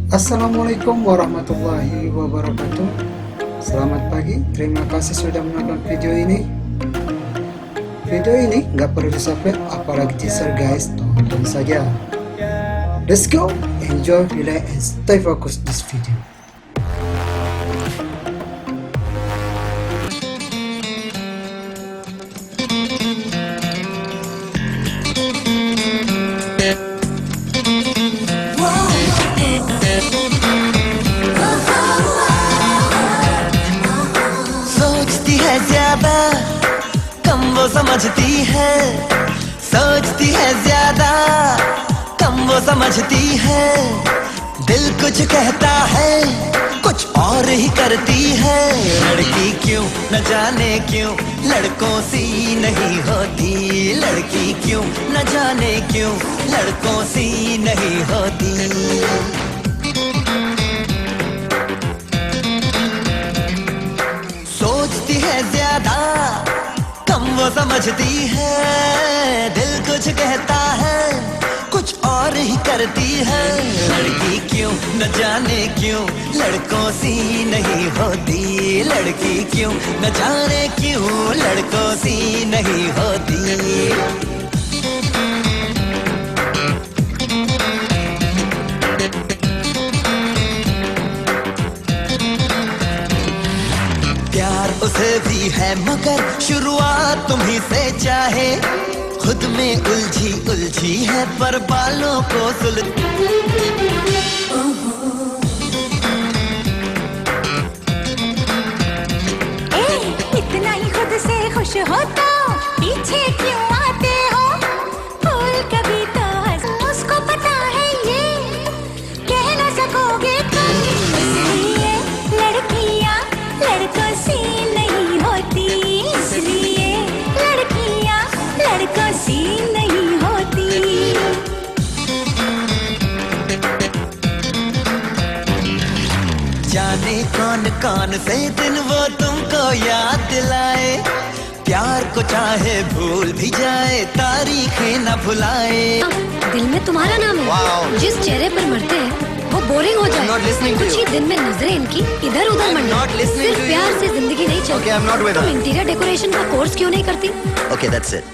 Assalamualaikum warahmatullahi wabarakatuh. Selamat pagi, terima kasih sudah menonton video ini. Video ini nggak perlu di-subscribe, apalagi teaser guys, tonton saja. Let's go, enjoy, relax, and stay focused this video. सोचती है ज्यादा कम वो समझती है, सोचती है ज्यादा कम वो समझती है। दिल कुछ कहता है कुछ और ही करती है। लड़की क्यों न जाने क्यों लड़कों सी नहीं होती, लड़की क्यों न जाने क्यों लड़कों सी नहीं होती। सोचती है ज्यादा कम वो समझती है। दिल कुछ कहता है कुछ और ही करती है। लड़की क्यों न जाने क्यों लड़कों सी नहीं होती, लड़की क्यों न जाने क्यों लड़कों सी नहीं होती। प्यार उसे भी है मगर शुरुआत तुम्ही से चाहे। खुद में उलझी उलझी है पर बालों को सुल। इतना ही खुद से खुश हो तो पीछे क्यों आते हो? फूल कभी तो उसको पता है ये कह ना सकोगे तुम। इसलिए लड़कियां लड़कों से नहीं होती, इसलिए लड़कियां लड़कों से नहीं होती। जाने कौन कौन से दिन वो तुमको याद दिलाए। प्यार को चाहे भूल भी जाए तारीखें न भुलाए। दिल में तुम्हारा नाम Wow. है, जिस चेहरे पर मरते हैं वो बोरिंग हो I'm not listening जाए। to कुछ ही you. दिन में नजरें इनकी इधर उधर I'm मंडे। not listening सिर्फ to प्यार you. से जिंदगी नहीं चलती। Okay, I'm not with तुम her. इंटीरियर डेकोरेशन का कोर्स क्यों नहीं करती? Okay, that's it.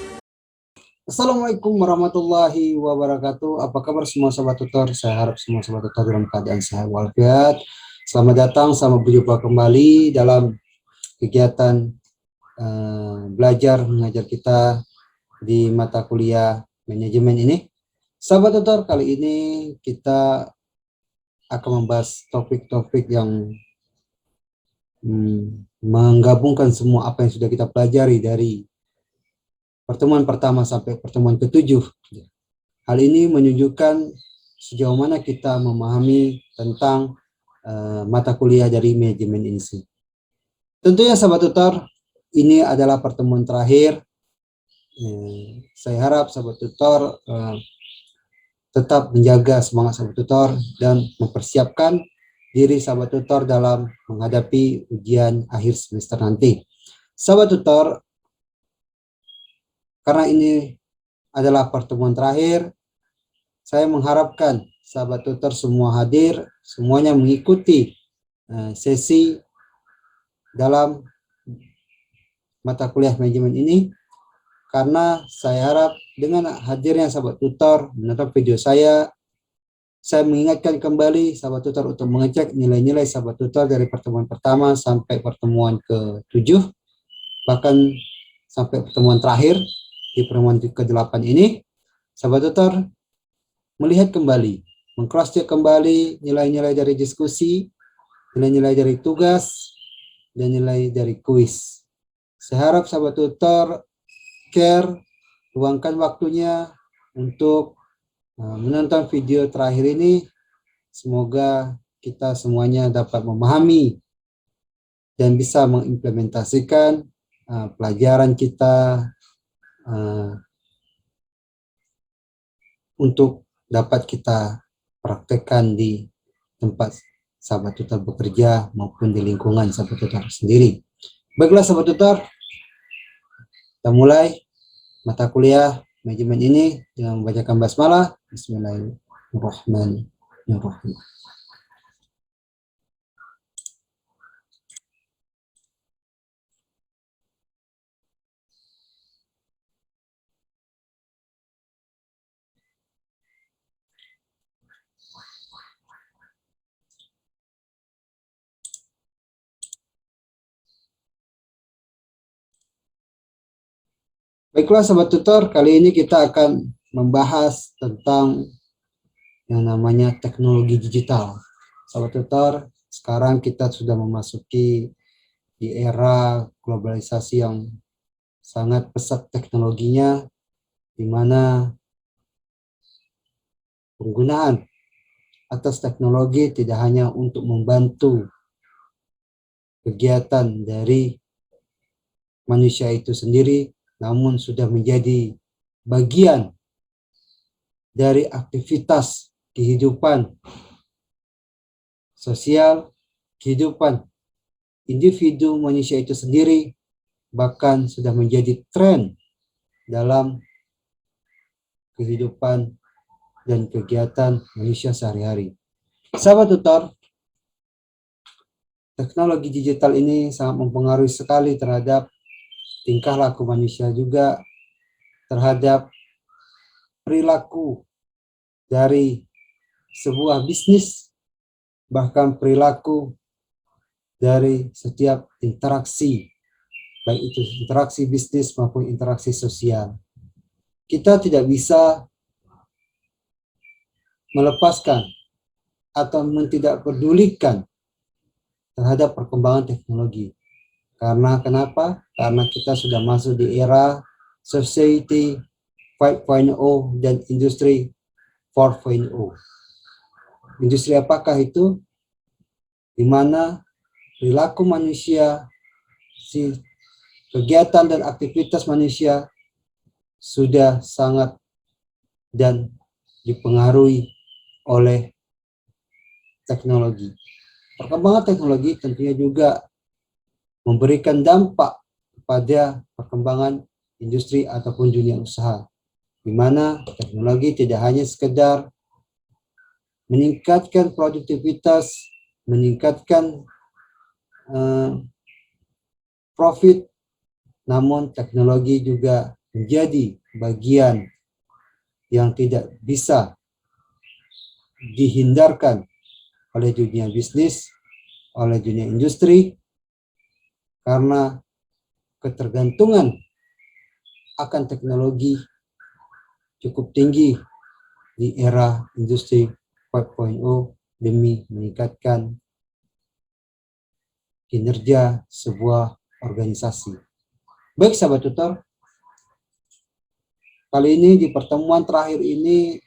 Assalamualaikum warahmatullahi wabarakatuh. Apa kabar semua sobat tutor? Saya harap semua sobat tutor dalam keadaan sehat walafiat. Selamat datang, selamat berjumpa kembali dalam kegiatan belajar mengajar kita di mata kuliah manajemen ini. Sahabat tutor, kali ini kita akan membahas topik-topik yang menggabungkan semua apa yang sudah kita pelajari dari pertemuan pertama sampai pertemuan ke-7. Hal ini menunjukkan sejauh mana kita memahami tentang mata kuliah dari manajemen ini. Tentunya sahabat tutor, ini adalah pertemuan terakhir. Saya harap sahabat tutor tetap menjaga semangat sahabat tutor dan mempersiapkan diri sahabat tutor dalam menghadapi ujian akhir semester nanti. Sahabat tutor, karena ini adalah pertemuan terakhir, saya mengharapkan sahabat tutor semua hadir, semuanya mengikuti sesi dalam mata kuliah manajemen ini, karena saya harap dengan hadirnya sahabat tutor menonton video saya mengingatkan kembali sahabat tutor untuk mengecek nilai-nilai sahabat tutor dari pertemuan pertama sampai pertemuan ke-7, bahkan sampai pertemuan terakhir di pertemuan ke-8 ini. Sahabat tutor melihat kembali, meng-cross check kembali nilai-nilai dari diskusi, nilai-nilai dari tugas, dan nilai dari kuis. Saya harap sahabat tutor care, luangkan waktunya untuk menonton video terakhir ini. Semoga kita semuanya dapat memahami dan bisa mengimplementasikan pelajaran kita untuk dapat kita praktekkan di tempat sahabat tutor bekerja maupun di lingkungan sahabat tutor sendiri. Baiklah sahabat tutor, kita mulai mata kuliah manajemen ini dengan membacakan basmalah. Bismillahirrahmanirrahim. Baiklah Sobat Tutor, kali ini kita akan membahas tentang yang namanya teknologi digital. Sobat Tutor, sekarang kita sudah memasuki di era globalisasi yang sangat pesat teknologinya, di mana penggunaan atas teknologi tidak hanya untuk membantu kegiatan dari manusia itu sendiri, namun sudah menjadi bagian dari aktivitas kehidupan sosial, kehidupan individu manusia itu sendiri, bahkan sudah menjadi tren dalam kehidupan dan kegiatan manusia sehari-hari. Sahabat tutor, teknologi digital ini sangat mempengaruhi sekali terhadap tingkah laku manusia, juga terhadap perilaku dari sebuah bisnis, bahkan perilaku dari setiap interaksi, baik itu interaksi bisnis maupun interaksi sosial. Kita tidak bisa melepaskan atau tidak pedulikan terhadap perkembangan teknologi. Karena kenapa? Karena kita sudah masuk di era society 5.0 dan industri 4.0. Industri apakah itu? Di mana perilaku manusia, kegiatan dan aktivitas manusia sudah sangat dan dipengaruhi oleh teknologi. Perkembangan teknologi tentunya juga memberikan dampak kepada perkembangan industri ataupun dunia usaha, di mana teknologi tidak hanya sekedar meningkatkan produktivitas, meningkatkan profit, namun teknologi juga menjadi bagian yang tidak bisa dihindarkan oleh dunia bisnis, oleh dunia industri, karena ketergantungan akan teknologi cukup tinggi di era industri 4.0 demi meningkatkan kinerja sebuah organisasi. Baik sahabat tutor, kali ini di pertemuan terakhir ini,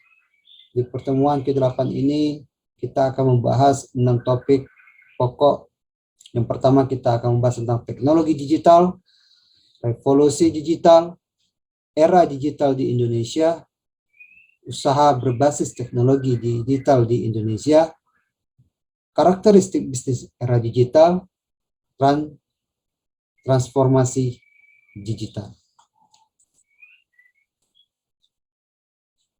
di pertemuan ke-8 ini, kita akan membahas 6 topik pokok. Yang pertama kita akan membahas tentang teknologi digital, revolusi digital, era digital di Indonesia, usaha berbasis teknologi digital di Indonesia, karakteristik bisnis era digital, dan transformasi digital.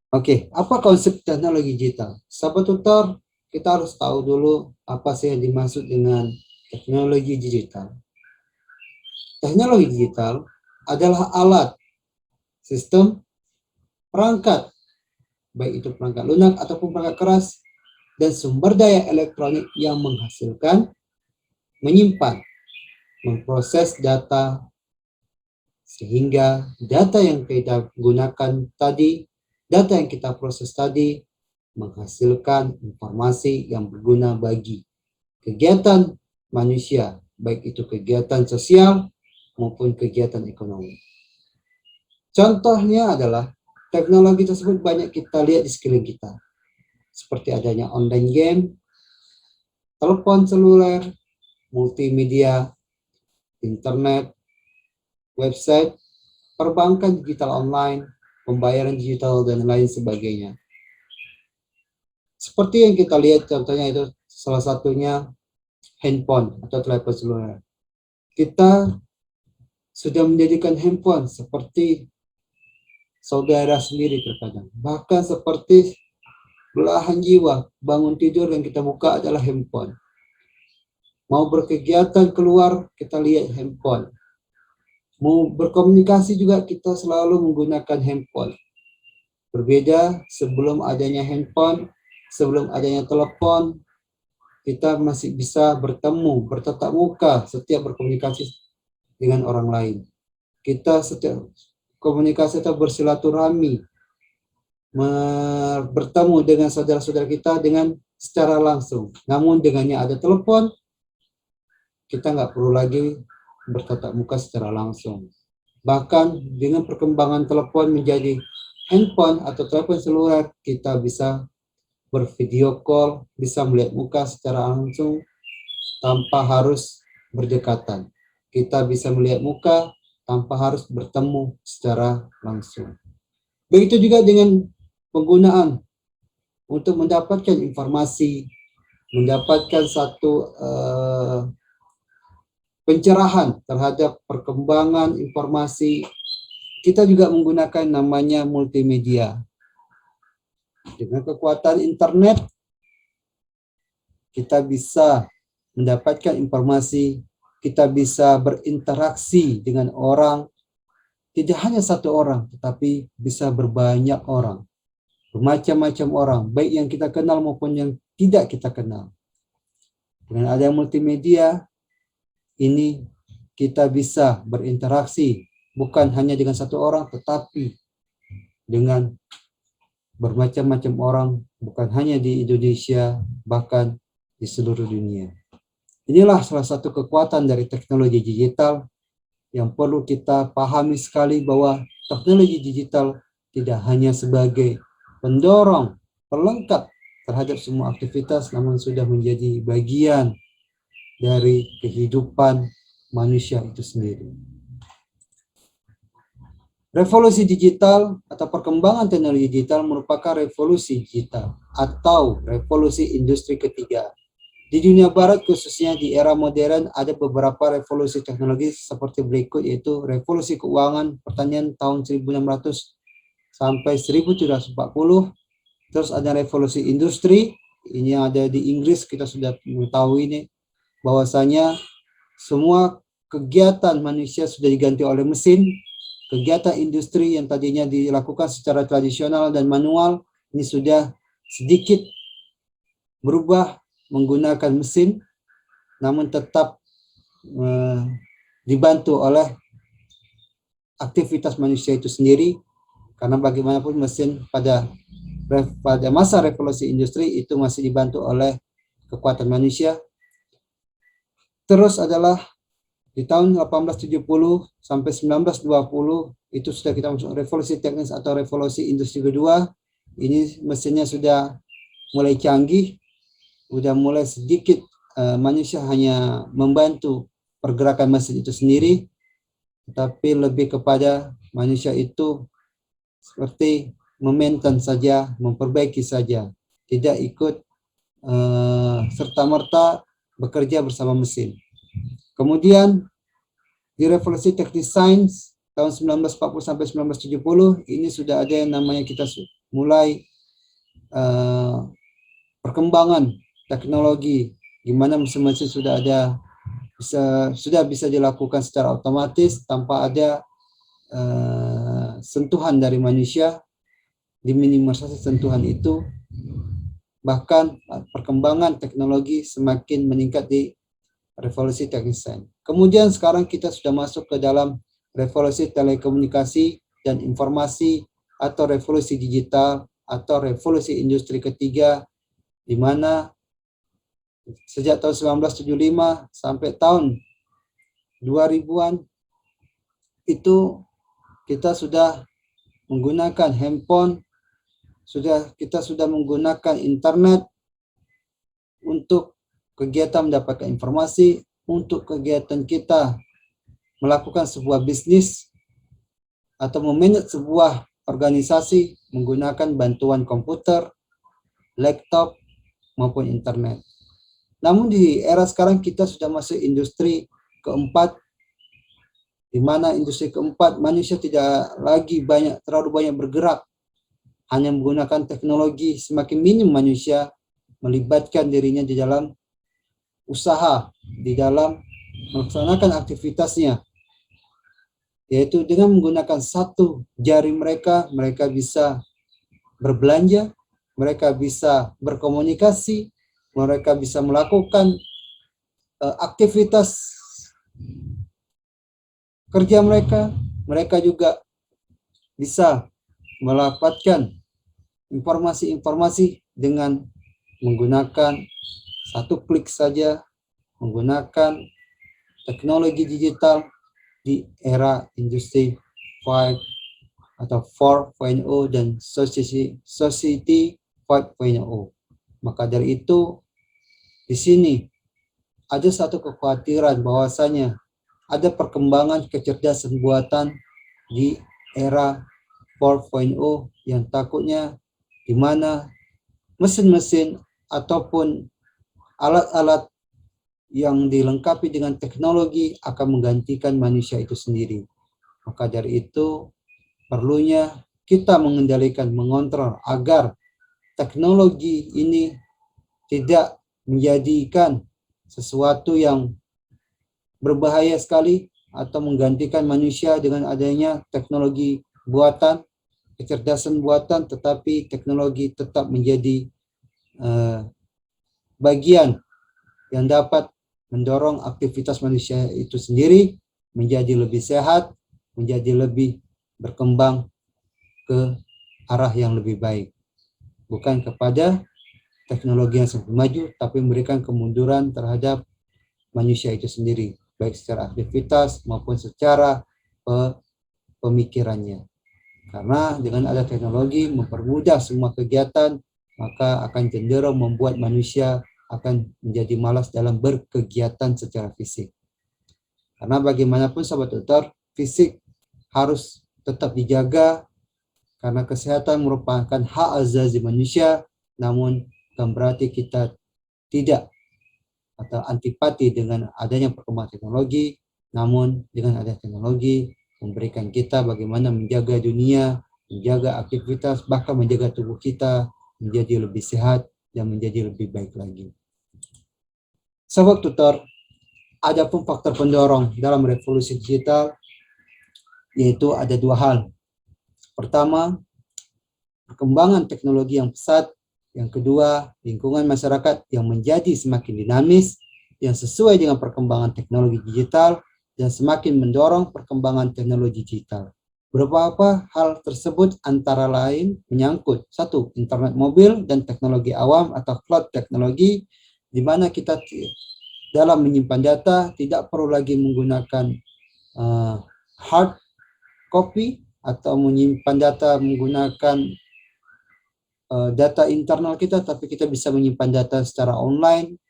Oke, apa konsep teknologi digital? Sahabat tutor, kita harus tahu dulu apa sih yang dimaksud dengan teknologi digital. Teknologi digital adalah alat, sistem, perangkat, baik itu perangkat lunak ataupun perangkat keras, dan sumber daya elektronik yang menghasilkan, menyimpan, memproses data, sehingga data yang kita gunakan tadi, data yang kita proses tadi, menghasilkan informasi yang berguna bagi kegiatan manusia, baik itu kegiatan sosial maupun kegiatan ekonomi. Contohnya adalah teknologi tersebut banyak kita lihat di sekeliling kita, seperti adanya online game, telepon seluler, multimedia, internet, website, perbankan digital online, pembayaran digital, dan lain sebagainya. Seperti yang kita lihat contohnya itu salah satunya handphone atau telepon seluler. Kita sudah menjadikan handphone seperti saudara sendiri terkadang. Bahkan seperti belahan jiwa, bangun tidur yang kita buka adalah handphone. Mau berkegiatan keluar, kita lihat handphone. Mau berkomunikasi juga kita selalu menggunakan handphone. Berbeda sebelum adanya handphone, sebelum adanya telepon, kita masih bisa bertemu, bertatap muka, setiap berkomunikasi dengan orang lain. Kita setiap berkomunikasi atau bersilaturahmi, bertemu dengan saudara-saudara kita dengan secara langsung. Namun dengannya ada telepon, kita nggak perlu lagi bertatap muka secara langsung. Bahkan dengan perkembangan telepon menjadi handphone atau telepon seluler, kita bisa bervideo call, bisa melihat muka secara langsung tanpa harus berdekatan. Kita bisa melihat muka tanpa harus bertemu secara langsung. Begitu juga dengan penggunaan untuk mendapatkan informasi, mendapatkan satu pencerahan terhadap perkembangan informasi. Kita juga menggunakan namanya multimedia. Dengan kekuatan internet, kita bisa mendapatkan informasi, kita bisa berinteraksi dengan orang, tidak hanya satu orang, tetapi bisa berbanyak orang, bermacam-macam orang, baik yang kita kenal maupun yang tidak kita kenal. Dengan adanya multimedia, ini kita bisa berinteraksi, bukan hanya dengan satu orang, tetapi dengan bermacam-macam orang, bukan hanya di Indonesia, bahkan di seluruh dunia. Inilah salah satu kekuatan dari teknologi digital yang perlu kita pahami sekali, bahwa teknologi digital tidak hanya sebagai pendorong, pelengkap terhadap semua aktivitas, namun sudah menjadi bagian dari kehidupan manusia itu sendiri. Revolusi digital atau perkembangan teknologi digital merupakan revolusi digital atau revolusi industri ketiga. Di dunia barat, khususnya di era modern, ada beberapa revolusi teknologi seperti berikut, yaitu revolusi keuangan pertanian tahun 1600 sampai 1740. Terus ada revolusi industri, ini yang ada di Inggris, kita sudah mengetahui ini, bahwasanya semua kegiatan manusia sudah diganti oleh mesin. Kegiatan industri yang tadinya dilakukan secara tradisional dan manual, ini sudah sedikit berubah menggunakan mesin, namun tetap dibantu oleh aktivitas manusia itu sendiri, karena bagaimanapun mesin pada masa revolusi industri itu masih dibantu oleh kekuatan manusia. Terus adalah di tahun 1870 sampai 1920 itu sudah kita masuk revolusi teknis atau revolusi industri kedua. Ini mesinnya sudah mulai canggih, sudah mulai sedikit manusia hanya membantu pergerakan mesin itu sendiri, tetapi lebih kepada manusia itu seperti memainten saja, memperbaiki saja, tidak ikut serta-merta bekerja bersama mesin. Kemudian di revolusi teknik sains tahun 1940 sampai 1970 ini sudah ada yang namanya kita mulai perkembangan teknologi, di mana mesin-mesin sudah ada sudah bisa dilakukan secara otomatis tanpa ada sentuhan dari manusia, diminimalisasi sentuhan itu. Bahkan perkembangan teknologi semakin meningkat di revolusi teknik sains. Kemudian sekarang kita sudah masuk ke dalam revolusi telekomunikasi dan informasi atau revolusi digital atau revolusi industri ketiga, di mana sejak tahun 1975 sampai tahun 2000-an itu kita sudah menggunakan handphone, kita sudah menggunakan internet untuk kegiatan mendapatkan informasi, untuk kegiatan kita melakukan sebuah bisnis atau memanage sebuah organisasi menggunakan bantuan komputer, laptop, maupun internet. Namun di era sekarang kita sudah masuk industri keempat, di mana industri keempat manusia tidak lagi terlalu banyak bergerak, hanya menggunakan teknologi. Semakin minim manusia melibatkan dirinya di dalam usaha, di dalam melaksanakan aktivitasnya, yaitu dengan menggunakan satu jari mereka bisa berbelanja, mereka bisa berkomunikasi, mereka bisa melakukan aktivitas kerja mereka juga bisa mendapatkan informasi-informasi dengan menggunakan satu klik saja, menggunakan teknologi digital di era industri 5 atau 4.0 dan society 5.0. Maka dari itu, di sini ada satu kekhawatiran bahwasanya ada perkembangan kecerdasan buatan di era 4.0 yang takutnya di mana mesin-mesin ataupun alat-alat yang dilengkapi dengan teknologi akan menggantikan manusia itu sendiri. Maka dari itu perlunya kita mengendalikan, mengontrol agar teknologi ini tidak menjadikan sesuatu yang berbahaya sekali atau menggantikan manusia dengan adanya teknologi buatan, kecerdasan buatan, tetapi teknologi tetap menjadi bagian yang dapat mendorong aktivitas manusia itu sendiri menjadi lebih sehat, menjadi lebih berkembang ke arah yang lebih baik. Bukan kepada teknologi yang semakin maju, tapi memberikan kemunduran terhadap manusia itu sendiri, baik secara aktivitas maupun secara pemikirannya. Karena dengan ada teknologi mempermudah semua kegiatan, maka akan cenderung membuat manusia akan menjadi malas dalam berkegiatan secara fisik. Karena bagaimanapun sahabat tutor, fisik harus tetap dijaga karena kesehatan merupakan hak asasi manusia, namun bukan berarti kita tidak atau antipati dengan adanya perkembangan teknologi, namun dengan adanya teknologi memberikan kita bagaimana menjaga dunia, menjaga aktivitas, bahkan menjaga tubuh kita menjadi lebih sehat dan menjadi lebih baik lagi. Sahabat tutor, ada pun faktor pendorong dalam revolusi digital, yaitu ada dua hal. Pertama, perkembangan teknologi yang pesat. Yang kedua, lingkungan masyarakat yang menjadi semakin dinamis, yang sesuai dengan perkembangan teknologi digital, dan semakin mendorong perkembangan teknologi digital. Beberapa hal tersebut antara lain menyangkut, satu, internet mobil dan teknologi awam atau cloud teknologi, di mana kita dalam menyimpan data tidak perlu lagi menggunakan hard copy atau menyimpan data menggunakan data internal kita, tapi kita bisa menyimpan data secara online,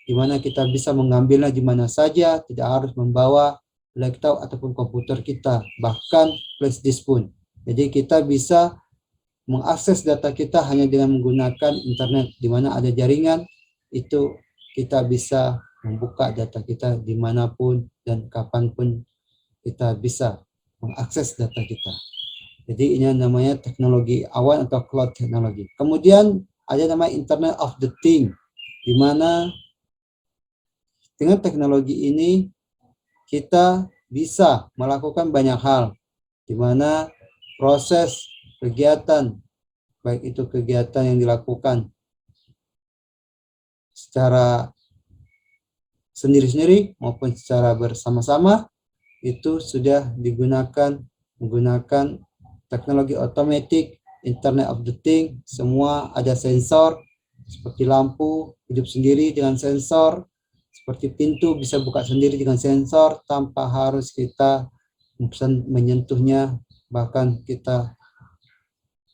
di mana kita bisa mengambilnya di mana saja, tidak harus membawa laptop ataupun komputer kita, bahkan flash disk pun. Jadi kita bisa mengakses data kita hanya dengan menggunakan internet, di mana ada jaringan, itu kita bisa membuka data kita dimanapun dan kapanpun kita bisa mengakses data kita. Jadi ini namanya teknologi awan atau cloud teknologi. Kemudian ada namanya Internet of the Thing, di mana dengan teknologi ini kita bisa melakukan banyak hal, di mana proses kegiatan, baik itu kegiatan yang dilakukan secara sendiri-sendiri maupun secara bersama-sama, itu sudah digunakan menggunakan teknologi otomatis, Internet of the Thing, semua ada sensor, seperti lampu hidup sendiri dengan sensor, seperti pintu bisa buka sendiri dengan sensor tanpa harus kita menyentuhnya, bahkan kita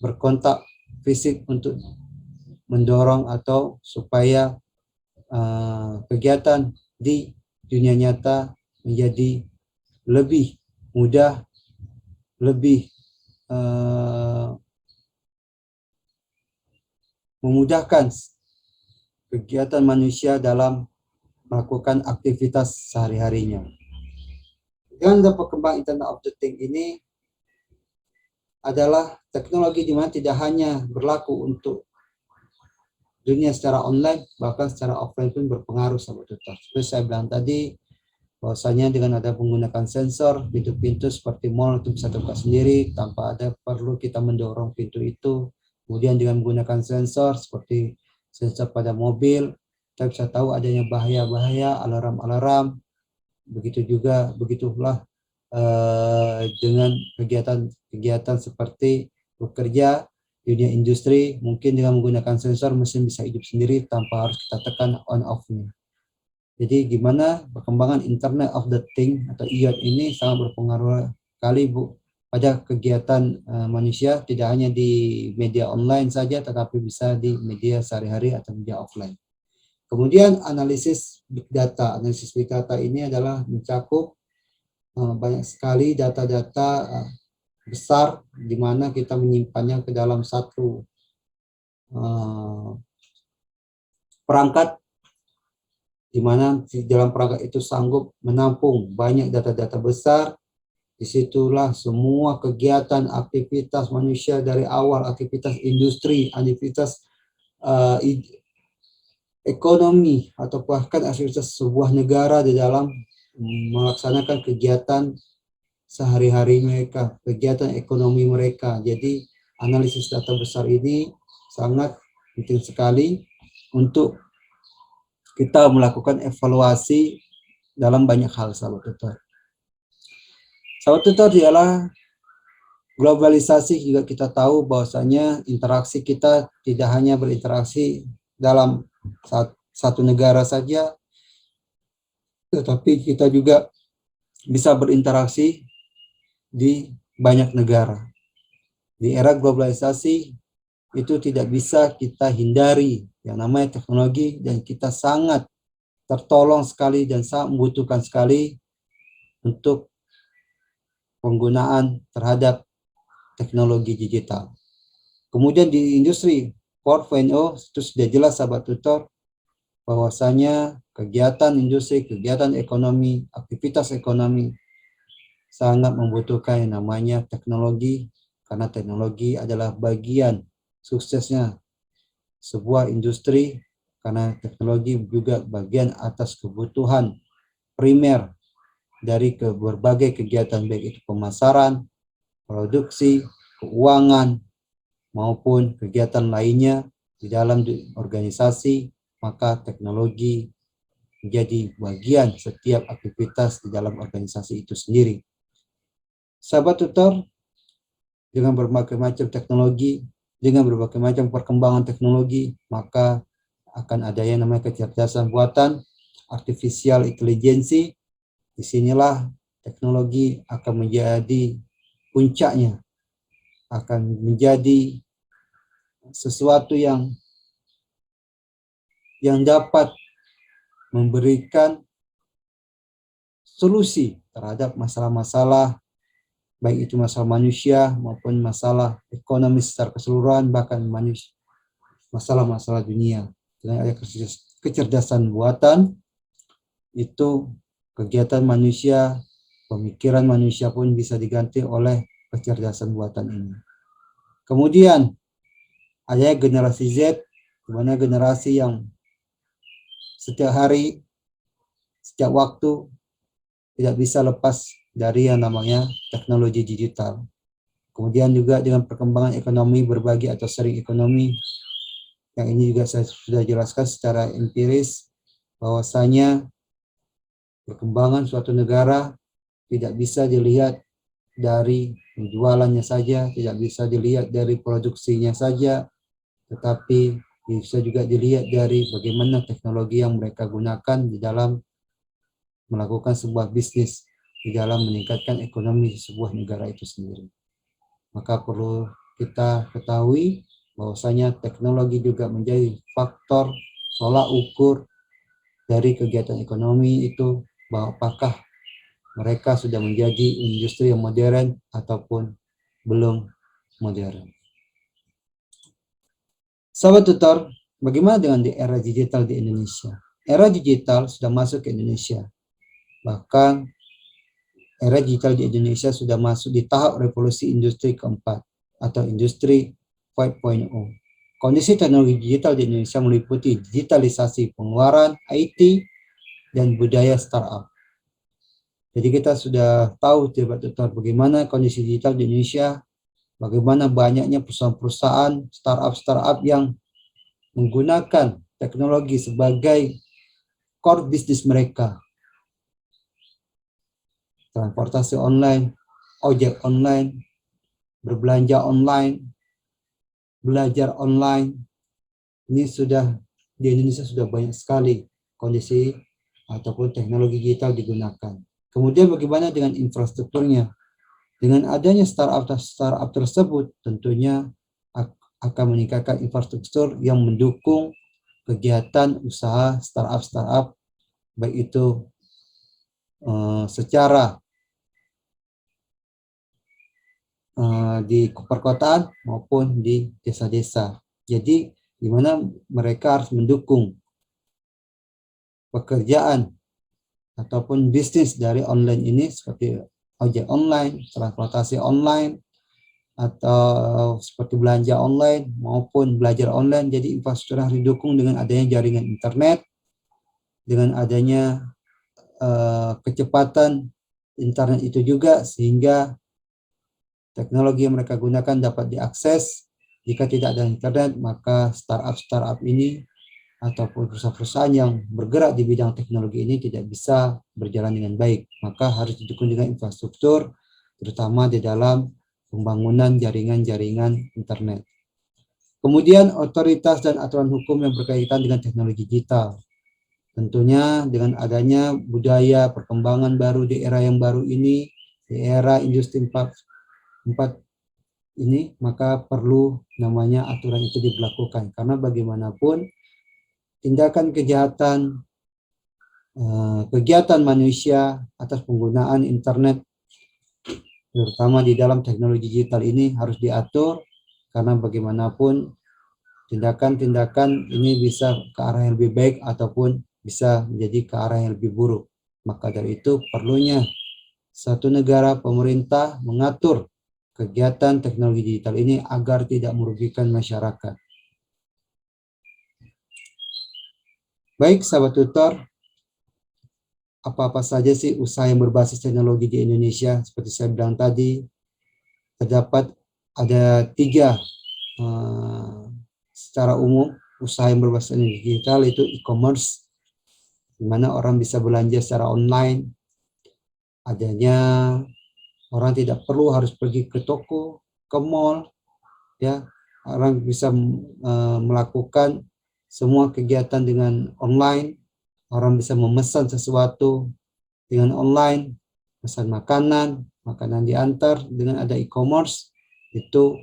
berkontak fisik untuk mendorong atau supaya kegiatan di dunia nyata menjadi lebih mudah, lebih memudahkan kegiatan manusia dalam melakukan aktivitas sehari-harinya. Dengan perkembangan Internet of the Thing ini adalah teknologi di mana tidak hanya berlaku untuk dunia secara online, bahkan secara offline pun berpengaruh sahabat tutor. Seperti saya bilang tadi, bahwasanya dengan ada menggunakan sensor, pintu-pintu seperti mall itu bisa terbuka sendiri tanpa ada perlu kita mendorong pintu itu. Kemudian dengan menggunakan sensor seperti sensor pada mobil, kita bisa tahu adanya bahaya-bahaya, alarm-alarm. Begitulah dengan kegiatan seperti bekerja di dunia industri, mungkin dengan menggunakan sensor mesin bisa hidup sendiri tanpa harus kita tekan on off-nya. Jadi gimana perkembangan Internet of the Thing atau IoT ini sangat berpengaruh sekali pada kegiatan manusia, tidak hanya di media online saja tetapi bisa di media sehari-hari atau media offline. Kemudian analisis big data. Analisis big data ini adalah mencakup banyak sekali data-data besar di mana kita menyimpannya ke dalam satu perangkat, di mana di dalam perangkat itu sanggup menampung banyak data-data besar. Disitulah semua kegiatan aktivitas manusia dari awal, aktivitas industri, aktivitas ekonomi, atau bahkan aktivitas sebuah negara di dalam melaksanakan kegiatan sehari-hari mereka, kegiatan ekonomi mereka. Jadi analisis data besar ini sangat penting sekali untuk kita melakukan evaluasi dalam banyak hal, sahabat tutor. Sahabat tutor, ialah globalisasi. Juga kita tahu bahwasanya interaksi kita tidak hanya berinteraksi dalam satu negara saja, tetapi kita juga bisa berinteraksi di banyak negara. Di era globalisasi itu tidak bisa kita hindari yang namanya teknologi, dan kita sangat tertolong sekali dan sangat membutuhkan sekali untuk penggunaan terhadap teknologi digital. Kemudian di industri 4.0 itu sudah jelas, sahabat tutor, bahwasanya kegiatan industri, kegiatan ekonomi, aktivitas ekonomi sangat membutuhkan yang namanya teknologi, karena teknologi adalah bagian suksesnya sebuah industri, karena teknologi juga bagian atas kebutuhan primer dari berbagai kegiatan, baik itu pemasaran, produksi, keuangan, maupun kegiatan lainnya di dalam organisasi. Maka teknologi menjadi bagian setiap aktivitas di dalam organisasi itu sendiri. Sahabat tutor, dengan berbagai macam teknologi, dengan berbagai macam perkembangan teknologi, maka akan ada yang namanya kecerdasan buatan, artificial intelligence. Disinilah teknologi akan menjadi puncaknya, akan menjadi sesuatu yang dapat memberikan solusi terhadap masalah-masalah, baik itu masalah manusia maupun masalah ekonomi secara keseluruhan, bahkan masalah-masalah dunia. Dengan ada kecerdasan buatan, itu kegiatan manusia, pemikiran manusia pun bisa diganti oleh kecerdasan buatan ini. Kemudian ada generasi Z, di mana generasi yang setiap hari, setiap waktu tidak bisa lepas dari yang namanya teknologi digital. Kemudian juga dengan perkembangan ekonomi berbagi atau sharing ekonomi, yang ini juga saya sudah jelaskan secara empiris, bahwasanya perkembangan suatu negara tidak bisa dilihat dari penjualannya saja, tidak bisa dilihat dari produksinya saja, tetapi bisa juga dilihat dari bagaimana teknologi yang mereka gunakan di dalam melakukan sebuah bisnis, di dalam meningkatkan ekonomi sebuah negara itu sendiri. Maka perlu kita ketahui bahwasanya teknologi juga menjadi faktor tolak ukur dari kegiatan ekonomi itu, bahwa apakah mereka sudah menjadi industri yang modern ataupun belum modern. Sahabat tutor, bagaimana dengan di era digital di Indonesia? Era digital sudah masuk ke Indonesia. Bahkan era digital di Indonesia sudah masuk di tahap revolusi industri keempat atau industri 5.0. Kondisi teknologi digital di Indonesia meliputi digitalisasi pengeluaran, IT, dan budaya startup. Jadi kita sudah tahu, sahabat tutor, bagaimana kondisi digital di Indonesia, bagaimana banyaknya perusahaan-perusahaan startup yang menggunakan teknologi sebagai core bisnis mereka. transportasi online, ojek online, berbelanja online, belajar online. Ini sudah di Indonesia sudah banyak sekali kondisi ataupun teknologi digital digunakan. Kemudian bagaimana dengan infrastrukturnya? Dengan adanya startup tersebut tentunya akan meningkatkan infrastruktur yang mendukung kegiatan usaha startup baik itu secara di perkotaan maupun di desa-desa. Jadi di mana mereka harus mendukung pekerjaan ataupun bisnis dari online ini seperti ojek online, transportasi online, atau seperti belanja online maupun belajar online. Jadi infrastruktur harus didukung dengan adanya jaringan internet, dengan adanya kecepatan internet itu juga, sehingga teknologi yang mereka gunakan dapat diakses. Jika tidak ada internet, maka startup ini ataupun perusahaan-perusahaan yang bergerak di bidang teknologi ini tidak bisa berjalan dengan baik. Maka harus didukung dengan infrastruktur, terutama di dalam pembangunan jaringan-jaringan internet. Kemudian otoritas dan aturan hukum yang berkaitan dengan teknologi digital. Tentunya dengan adanya budaya perkembangan baru di era yang baru ini, di era industri 4 ini, maka perlu namanya aturan itu diberlakukan. Karena bagaimanapun tindakan kejahatan, kegiatan manusia atas penggunaan internet, terutama di dalam teknologi digital ini harus diatur, karena bagaimanapun tindakan-tindakan ini bisa ke arah yang lebih baik ataupun bisa menjadi ke arah yang lebih buruk. Maka dari itu perlunya satu negara, pemerintah mengatur kegiatan teknologi digital ini agar tidak merugikan masyarakat. Baik, sahabat tutor, apa-apa saja sih usaha yang berbasis teknologi di Indonesia? Seperti saya bilang tadi, terdapat ada 3 secara umum usaha yang berbasis teknologi digital, yaitu e-commerce, di mana orang bisa belanja secara online. Adanya orang tidak perlu harus pergi ke toko, ke mall, ya. Orang bisa melakukan semua kegiatan dengan online. Orang bisa memesan sesuatu dengan online, pesan makanan diantar. Dengan ada e-commerce, itu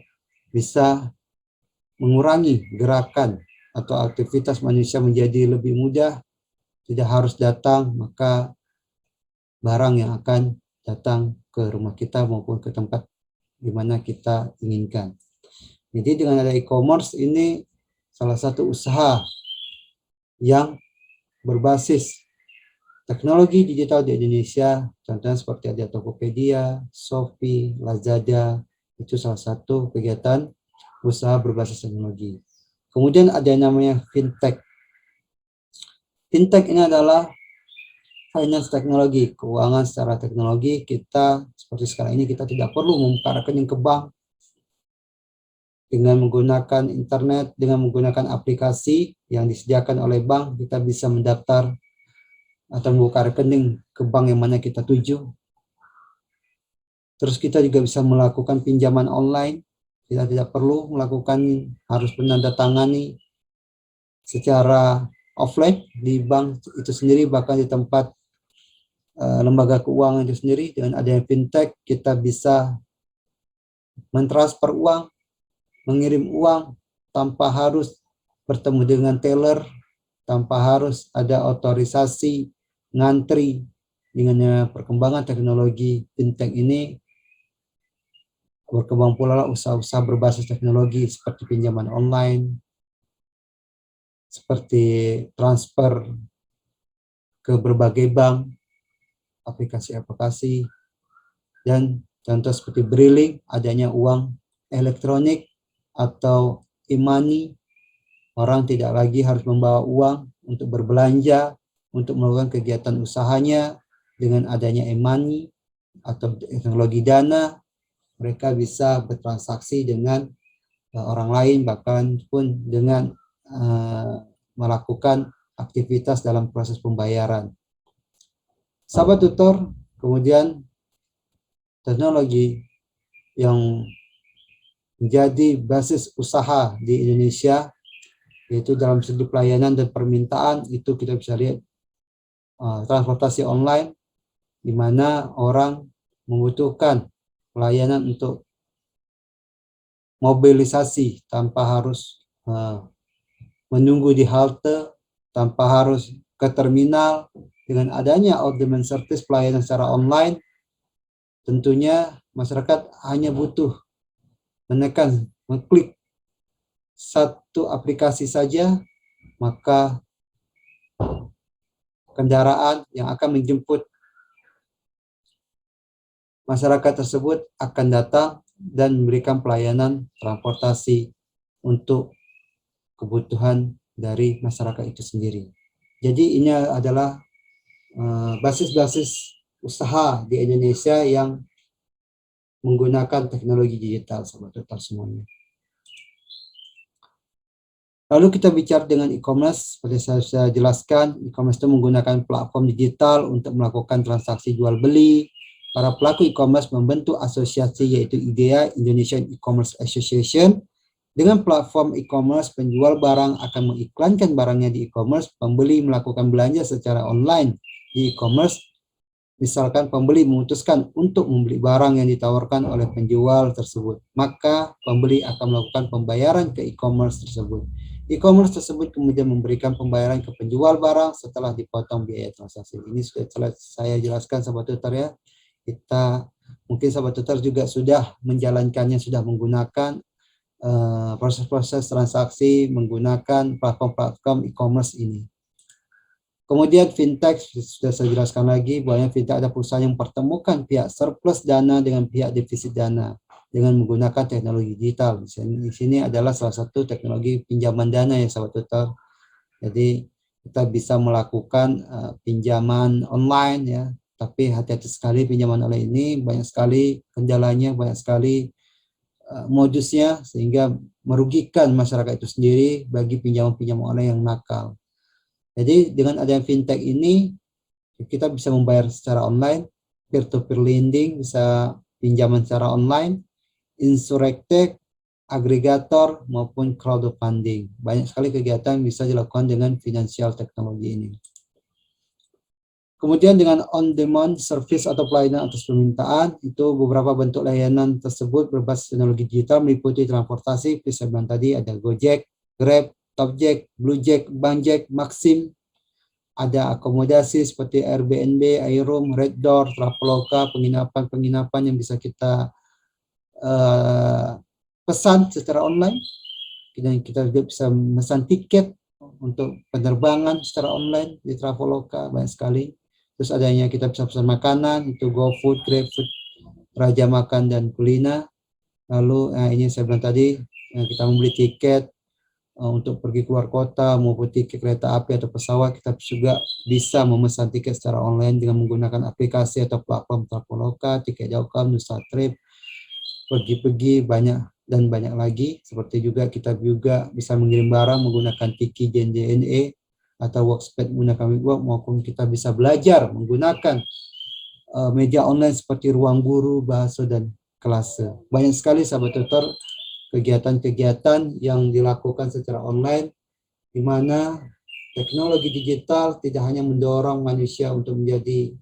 bisa mengurangi gerakan atau aktivitas manusia menjadi lebih mudah, tidak harus datang, maka barang yang akan datang ke rumah kita maupun ke tempat di mana kita inginkan. Jadi dengan ada e-commerce ini salah satu usaha yang berbasis teknologi digital di Indonesia, contohnya seperti ada Tokopedia, Shopee, Lazada, itu salah satu kegiatan usaha berbasis teknologi. Kemudian ada yang namanya fintech. Fintech ini adalah finance teknologi, keuangan secara teknologi. Kita seperti sekarang ini kita tidak perlu membuka rekening ke bank. Dengan menggunakan internet, dengan menggunakan aplikasi yang disediakan oleh bank, kita bisa mendaftar atau membuka rekening ke bank yang mana kita tuju. Terus kita juga bisa melakukan pinjaman online. Kita tidak perlu melakukan, harus menandatangani secara offline di bank itu sendiri, bahkan di tempat lembaga keuangan itu sendiri. Dengan adanya fintech, kita bisa mentransfer uang, mengirim uang tanpa harus bertemu dengan teller, tanpa harus ada otorisasi ngantri. Dengan perkembangan teknologi fintech ini, berkembang pula usaha-usaha berbasis teknologi seperti pinjaman online, seperti transfer ke berbagai bank, aplikasi-aplikasi, dan contoh seperti Briling, adanya uang elektronik atau e-money. Orang tidak lagi harus membawa uang untuk berbelanja, untuk melakukan kegiatan usahanya. Dengan adanya e-money atau teknologi dana, mereka bisa bertransaksi dengan orang lain, bahkan pun dengan melakukan aktivitas dalam proses pembayaran. Sahabat tutor, kemudian teknologi yang menjadi basis usaha di Indonesia, yaitu dalam segi pelayanan dan permintaan. Itu kita bisa lihat transportasi online, di mana orang membutuhkan pelayanan untuk mobilisasi tanpa harus menunggu di halte, tanpa harus ke terminal. Dengan adanya on-demand service pelayanan secara online, tentunya masyarakat hanya butuh mengklik satu aplikasi saja, maka kendaraan yang akan menjemput masyarakat tersebut akan datang dan memberikan pelayanan transportasi untuk kebutuhan dari masyarakat itu sendiri. Jadi ini adalah basis-basis usaha di Indonesia yang menggunakan teknologi digital, Sobat Tutor semuanya. Lalu kita bicara dengan e-commerce. Seperti saya jelaskan, e-commerce itu menggunakan platform digital untuk melakukan transaksi jual beli. Para pelaku e-commerce membentuk asosiasi yaitu IDEA, Indonesian E-Commerce Association. Dengan platform e-commerce, penjual barang akan mengiklankan barangnya di e-commerce, pembeli melakukan belanja secara online di e-commerce. Misalkan pembeli memutuskan untuk membeli barang yang ditawarkan oleh penjual tersebut, maka pembeli akan melakukan pembayaran ke e-commerce tersebut. E-commerce tersebut kemudian memberikan pembayaran ke penjual barang setelah dipotong biaya transaksi. Ini sudah saya jelaskan, Sobat Tutor ya. Kita mungkin Sobat Tutor juga sudah menjalankannya, sudah menggunakan proses-proses transaksi menggunakan platform-platform e-commerce ini. Kemudian fintech, sudah saya jelaskan lagi bahwa fintech ada perusahaan yang mempertemukan pihak surplus dana dengan pihak defisit dana dengan menggunakan teknologi digital. Di sini adalah salah satu teknologi pinjaman dana ya, Sobat Tutor. Jadi kita bisa melakukan pinjaman online ya, tapi hati-hati sekali pinjaman online ini, banyak sekali kendalanya, banyak sekali modusnya, sehingga merugikan masyarakat itu sendiri bagi pinjaman-pinjaman online yang nakal. Jadi dengan adanya fintech ini, kita bisa membayar secara online, peer-to-peer lending, bisa pinjaman secara online, insurtech, agregator, maupun crowdfunding. Banyak sekali kegiatan bisa dilakukan dengan financial teknologi ini. Kemudian dengan on-demand service atau pelayanan atas permintaan, itu beberapa bentuk layanan tersebut berbasis teknologi digital meliputi transportasi, seperti saya bilang tadi, ada Gojek, Grab, Topjack, Bluejack, Bangjack, Maxim. Ada akomodasi seperti Airbnb, iRoom, Red Door, Traveloka, penginapan-penginapan yang bisa kita pesan secara online. Dan kita juga bisa memesan tiket untuk penerbangan secara online di Traveloka, banyak sekali. Terus adanya kita bisa pesan makanan, itu GoFood, GrabFood, Raja Makan, dan Kulina. Lalu ini saya bilang tadi, kita membeli tiket untuk pergi keluar kota maupun tiket kereta api atau pesawat, kita juga bisa memesan tiket secara online dengan menggunakan aplikasi atau platform Traveloka, Tiket.com, Nusatrip, pergi-pergi banyak lagi. Seperti juga kita juga bisa mengirim barang menggunakan Tiki JNE atau Workspad menggunakan Webwork, maupun kita bisa belajar menggunakan media online seperti Ruang Guru, Bahasa, dan Kelase. Banyak sekali Sahabat Tutor kegiatan-kegiatan yang dilakukan secara online, di mana teknologi digital tidak hanya mendorong manusia untuk menjadi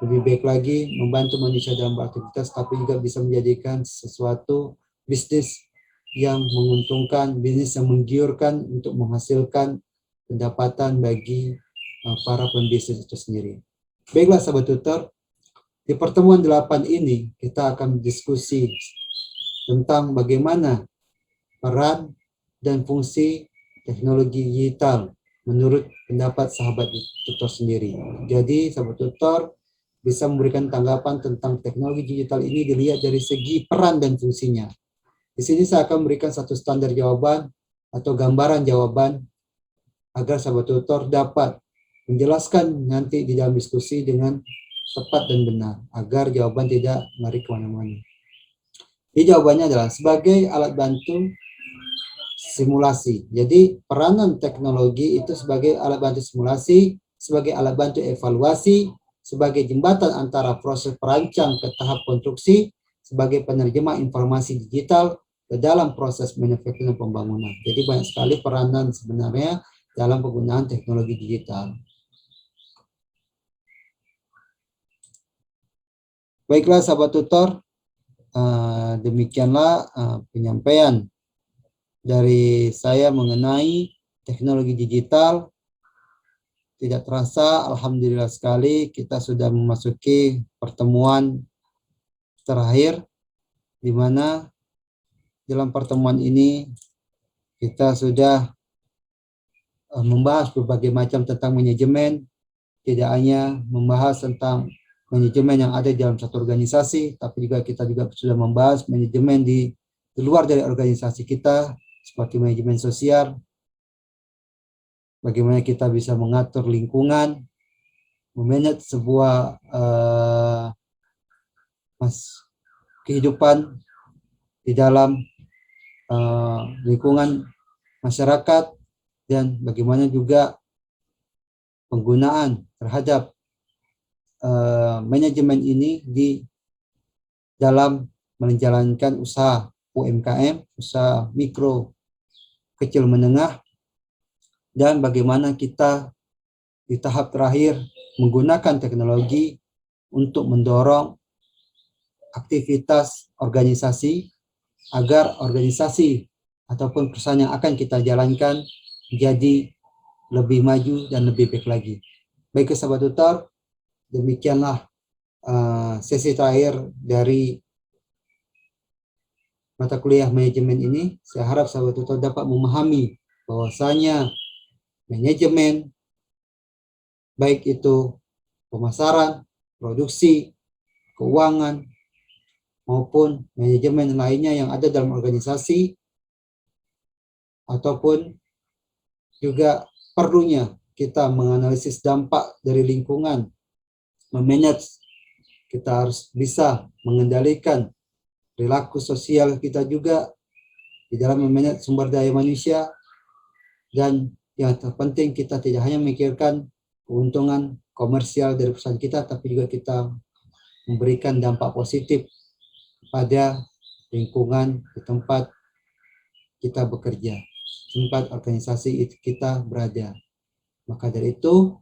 lebih baik lagi, membantu manusia dalam beraktivitas, tapi juga bisa menjadikan sesuatu bisnis yang menguntungkan, bisnis yang menggiurkan untuk menghasilkan pendapatan bagi para pembisnis itu sendiri. Baiklah Sahabat Tutor, di pertemuan 8 ini kita akan diskusi tentang bagaimana peran dan fungsi teknologi digital menurut pendapat Sahabat Tutor sendiri. Jadi Sahabat Tutor bisa memberikan tanggapan tentang teknologi digital ini dilihat dari segi peran dan fungsinya. Di sini saya akan memberikan satu standar jawaban atau gambaran jawaban agar Sahabat Tutor dapat menjelaskan nanti di dalam diskusi dengan tepat dan benar, agar jawaban tidak lari kemana-mana. Jadi jawabannya adalah sebagai alat bantu simulasi. Jadi peranan teknologi itu sebagai alat bantu simulasi, sebagai alat bantu evaluasi, sebagai jembatan antara proses perancang ke tahap konstruksi, sebagai penerjemah informasi digital ke dalam proses manufacturing pembangunan. Jadi banyak sekali peranan sebenarnya dalam penggunaan teknologi digital. Baiklah sahabat tutor, demikianlah penyampaian dari saya mengenai teknologi digital. Tidak terasa, alhamdulillah sekali kita sudah memasuki pertemuan terakhir, di mana dalam pertemuan ini kita sudah membahas berbagai macam tentang manajemen, tidak hanya membahas tentang manajemen yang ada di dalam satu organisasi, tapi juga kita juga sudah membahas manajemen di luar dari organisasi kita, seperti manajemen sosial, bagaimana kita bisa mengatur lingkungan, memanage sebuah kehidupan di dalam lingkungan masyarakat, dan bagaimana juga penggunaan terhadap manajemen ini di dalam menjalankan usaha UMKM, usaha mikro, kecil, menengah, dan bagaimana kita di tahap terakhir menggunakan teknologi untuk mendorong aktivitas organisasi agar organisasi ataupun perusahaan yang akan kita jalankan menjadi lebih maju dan lebih baik lagi. Baik sahabat tutor, demikianlah sesi terakhir dari mata kuliah manajemen ini. Saya harap sahabat tutor dapat memahami bahwasanya manajemen, baik itu pemasaran, produksi, keuangan, maupun manajemen lainnya yang ada dalam organisasi, ataupun juga perlunya kita menganalisis dampak dari lingkungan, memanage, kita harus bisa mengendalikan perilaku sosial kita juga di dalam memanage sumber daya manusia, dan yang terpenting kita tidak hanya memikirkan keuntungan komersial dari perusahaan kita, tapi juga kita memberikan dampak positif pada lingkungan di tempat kita bekerja, tempat organisasi kita berada. Maka dari itu,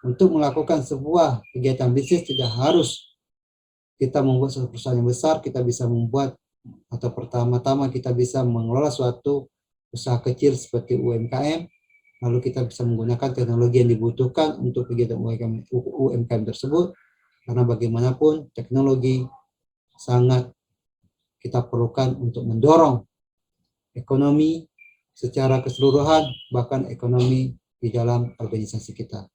untuk melakukan sebuah kegiatan bisnis tidak harus kita membuat suatu perusahaan yang besar. Kita bisa membuat, atau pertama-tama kita bisa mengelola suatu usaha kecil seperti UMKM, lalu kita bisa menggunakan teknologi yang dibutuhkan untuk kegiatan UMKM tersebut, karena bagaimanapun teknologi sangat kita perlukan untuk mendorong ekonomi secara keseluruhan, bahkan ekonomi di dalam organisasi kita.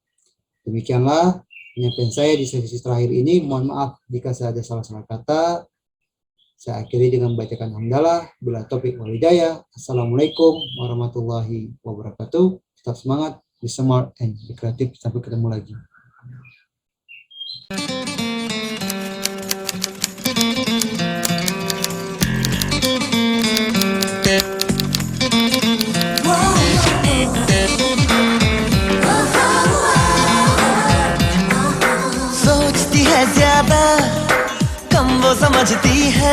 Demikianlah penyampaian saya di sesi terakhir ini. Mohon maaf jika saya ada salah-salah kata. Saya akhiri dengan membacakan hamdalah. Bila taufiq wal hidayah. Assalamualaikum warahmatullahi wabarakatuh. Tetap semangat, be smart and be creative. Sampai ketemu lagi. सोचती है ज्यादा, कम वो समझती है।